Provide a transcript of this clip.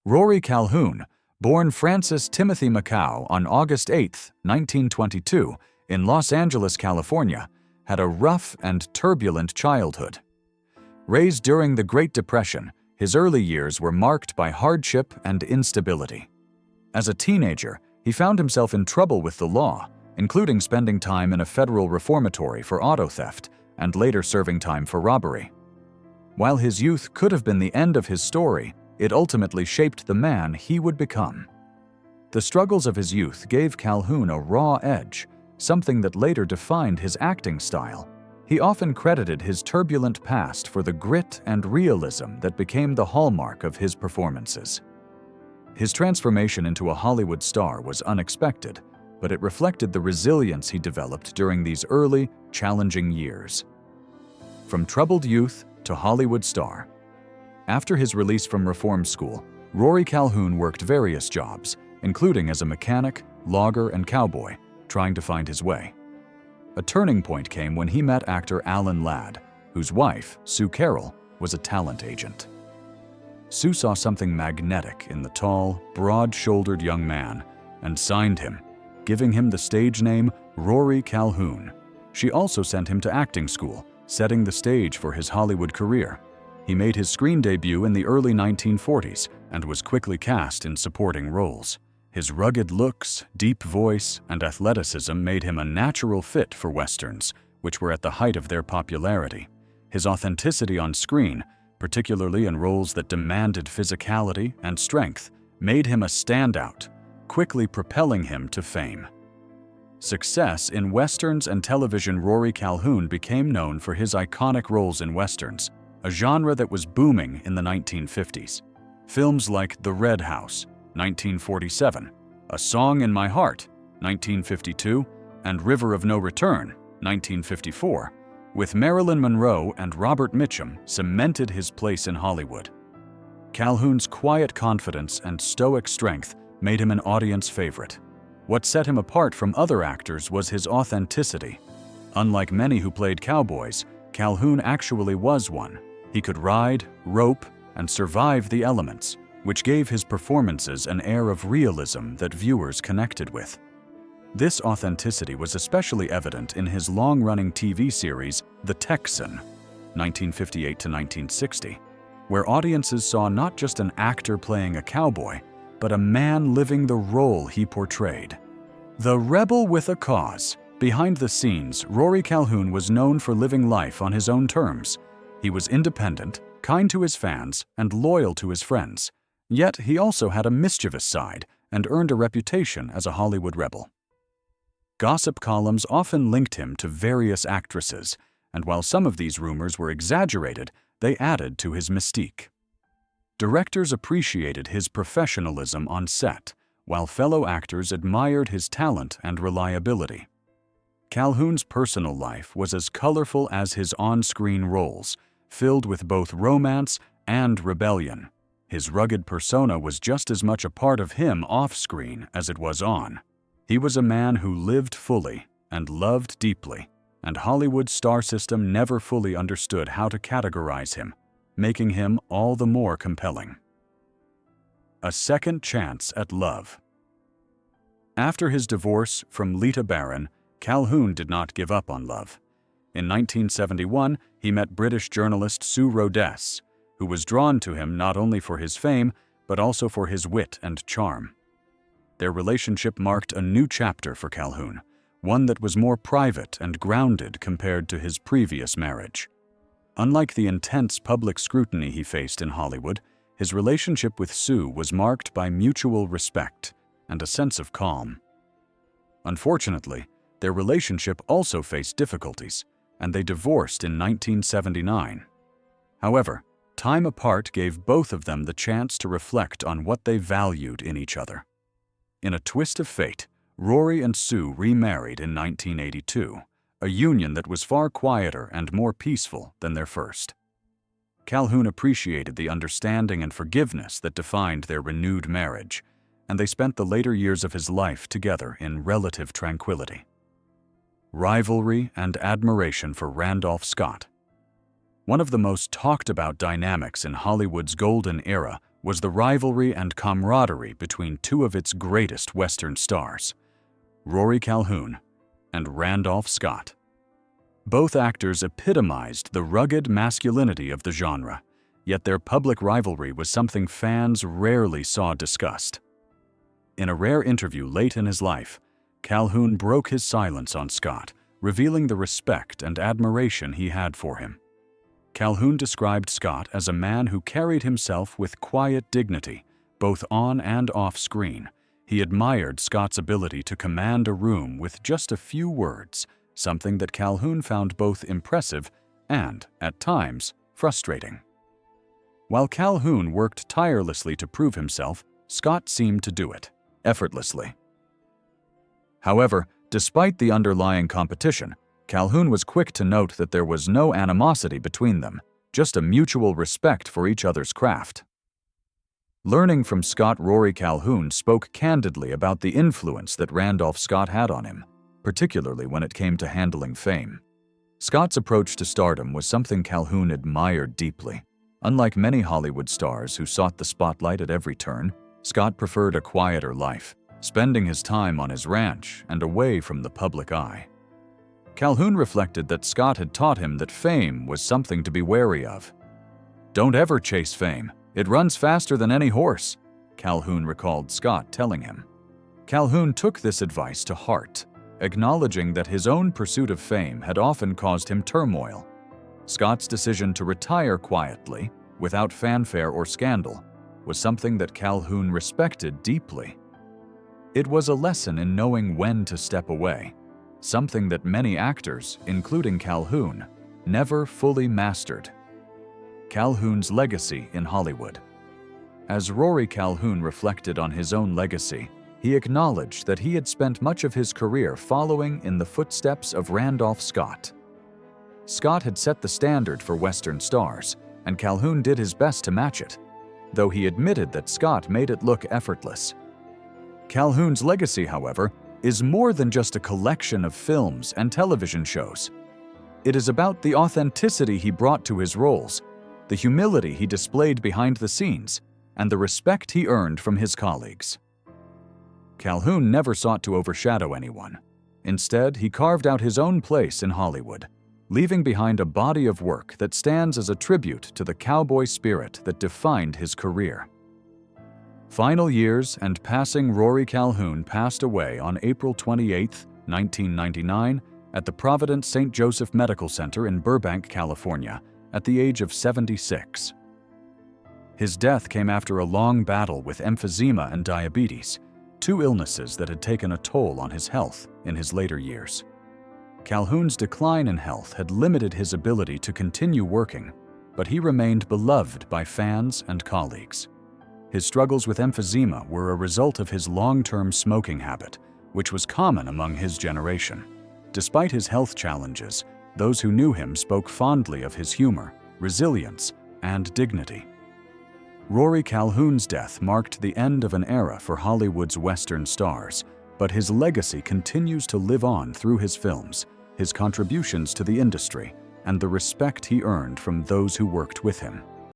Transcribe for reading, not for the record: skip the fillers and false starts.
Rory Calhoun, born Francis Timothy McCow on August 8, 1922, in Los Angeles, California, had a rough and turbulent childhood. Raised during the Great Depression, his early years were marked by hardship and instability. As a teenager, he found himself in trouble with the law, including spending time in a federal reformatory for auto theft and later serving time for robbery. While his youth could have been the end of his story, it ultimately shaped the man he would become. The struggles of his youth gave Calhoun a raw edge, something that later defined his acting style. He often credited his turbulent past for the grit and realism that became the hallmark of his performances. His transformation into a Hollywood star was unexpected, but it reflected the resilience he developed during these early, challenging years. From troubled youth to Hollywood star. After his release from reform school, Rory Calhoun worked various jobs, including as a mechanic, logger, and cowboy, trying to find his way. A turning point came when he met actor Alan Ladd, whose wife, Sue Carroll, was a talent agent. Sue saw something magnetic in the tall, broad-shouldered young man and signed him, giving him the stage name Rory Calhoun. She also sent him to acting school, setting the stage for his Hollywood career. He made his screen debut in the early 1940s and was quickly cast in supporting roles. His rugged looks, deep voice, and athleticism made him a natural fit for westerns, which were at the height of their popularity. His authenticity on screen, particularly in roles that demanded physicality and strength, made him a standout, quickly propelling him to fame. Success in westerns and television. Rory Calhoun became known for his iconic roles in westerns, a genre that was booming in the 1950s. Films like The Red House, 1947, A Song in My Heart, 1952, and River of No Return, 1954, with Marilyn Monroe and Robert Mitchum, cemented his place in Hollywood. Calhoun's quiet confidence and stoic strength made him an audience favorite. What set him apart from other actors was his authenticity. Unlike many who played cowboys, Calhoun actually was one. He could ride, rope, and survive the elements, which gave his performances an air of realism that viewers connected with. This authenticity was especially evident in his long-running TV series, The Texan, 1958 to 1960, where audiences saw not just an actor playing a cowboy, but a man living the role he portrayed. The rebel with a cause. Behind the scenes, Rory Calhoun was known for living life on his own terms. He was independent, kind to his fans, and loyal to his friends. Yet he also had a mischievous side and earned a reputation as a Hollywood rebel. Gossip columns often linked him to various actresses, and while some of these rumors were exaggerated, they added to his mystique. Directors appreciated his professionalism on set, while fellow actors admired his talent and reliability. Calhoun's personal life was as colorful as his on-screen roles, filled with both romance and rebellion. His rugged persona was just as much a part of him off-screen as it was on. He was a man who lived fully and loved deeply, and Hollywood's star system never fully understood how to categorize him, making him all the more compelling. A second chance at love. After his divorce from Lita Barron, Calhoun did not give up on love. In 1971, he met British journalist Sue Rodess, who was drawn to him not only for his fame, but also for his wit and charm. Their relationship marked a new chapter for Calhoun, one that was more private and grounded compared to his previous marriage. Unlike the intense public scrutiny he faced in Hollywood, his relationship with Sue was marked by mutual respect and a sense of calm. Unfortunately, their relationship also faced difficulties, and they divorced in 1979. However, time apart gave both of them the chance to reflect on what they valued in each other. In a twist of fate, Rory and Sue remarried in 1982, a union that was far quieter and more peaceful than their first. Calhoun appreciated the understanding and forgiveness that defined their renewed marriage, and they spent the later years of his life together in relative tranquility. Rivalry and admiration for Randolph Scott. One of the most talked about dynamics in Hollywood's golden era was the rivalry and camaraderie between two of its greatest Western stars, Rory Calhoun and Randolph Scott. Both actors epitomized the rugged masculinity of the genre, yet their public rivalry was something fans rarely saw discussed. In a rare interview late in his life, Calhoun broke his silence on Scott, revealing the respect and admiration he had for him. Calhoun described Scott as a man who carried himself with quiet dignity, both on and off screen. He admired Scott's ability to command a room with just a few words, something that Calhoun found both impressive and, at times, frustrating. While Calhoun worked tirelessly to prove himself, Scott seemed to do it effortlessly. However, despite the underlying competition, Calhoun was quick to note that there was no animosity between them, just a mutual respect for each other's craft. Learning from Scott, Rory Calhoun spoke candidly about the influence that Randolph Scott had on him, particularly when it came to handling fame. Scott's approach to stardom was something Calhoun admired deeply. Unlike many Hollywood stars who sought the spotlight at every turn, Scott preferred a quieter life, spending his time on his ranch and away from the public eye. Calhoun reflected that Scott had taught him that fame was something to be wary of. "Don't ever chase fame. It runs faster than any horse," Calhoun recalled Scott telling him. Calhoun took this advice to heart, acknowledging that his own pursuit of fame had often caused him turmoil. Scott's decision to retire quietly, without fanfare or scandal, was something that Calhoun respected deeply. It was a lesson in knowing when to step away, something that many actors, including Calhoun, never fully mastered. Calhoun's legacy in Hollywood. As Rory Calhoun reflected on his own legacy, he acknowledged that he had spent much of his career following in the footsteps of Randolph Scott. Scott had set the standard for Western stars, and Calhoun did his best to match it, though he admitted that Scott made it look effortless. Calhoun's legacy, however, is more than just a collection of films and television shows. It is about the authenticity he brought to his roles, the humility he displayed behind the scenes, and the respect he earned from his colleagues. Calhoun never sought to overshadow anyone. Instead, he carved out his own place in Hollywood, leaving behind a body of work that stands as a tribute to the cowboy spirit that defined his career. Final years and passing. Rory Calhoun passed away on April 28, 1999, at the Providence St. Joseph Medical Center in Burbank, California, at the age of 76. His death came after a long battle with emphysema and diabetes, two illnesses that had taken a toll on his health in his later years. Calhoun's decline in health had limited his ability to continue working, but he remained beloved by fans and colleagues. His struggles with emphysema were a result of his long-term smoking habit, which was common among his generation. Despite his health challenges, those who knew him spoke fondly of his humor, resilience, and dignity. Rory Calhoun's death marked the end of an era for Hollywood's Western stars, but his legacy continues to live on through his films, his contributions to the industry, and the respect he earned from those who worked with him.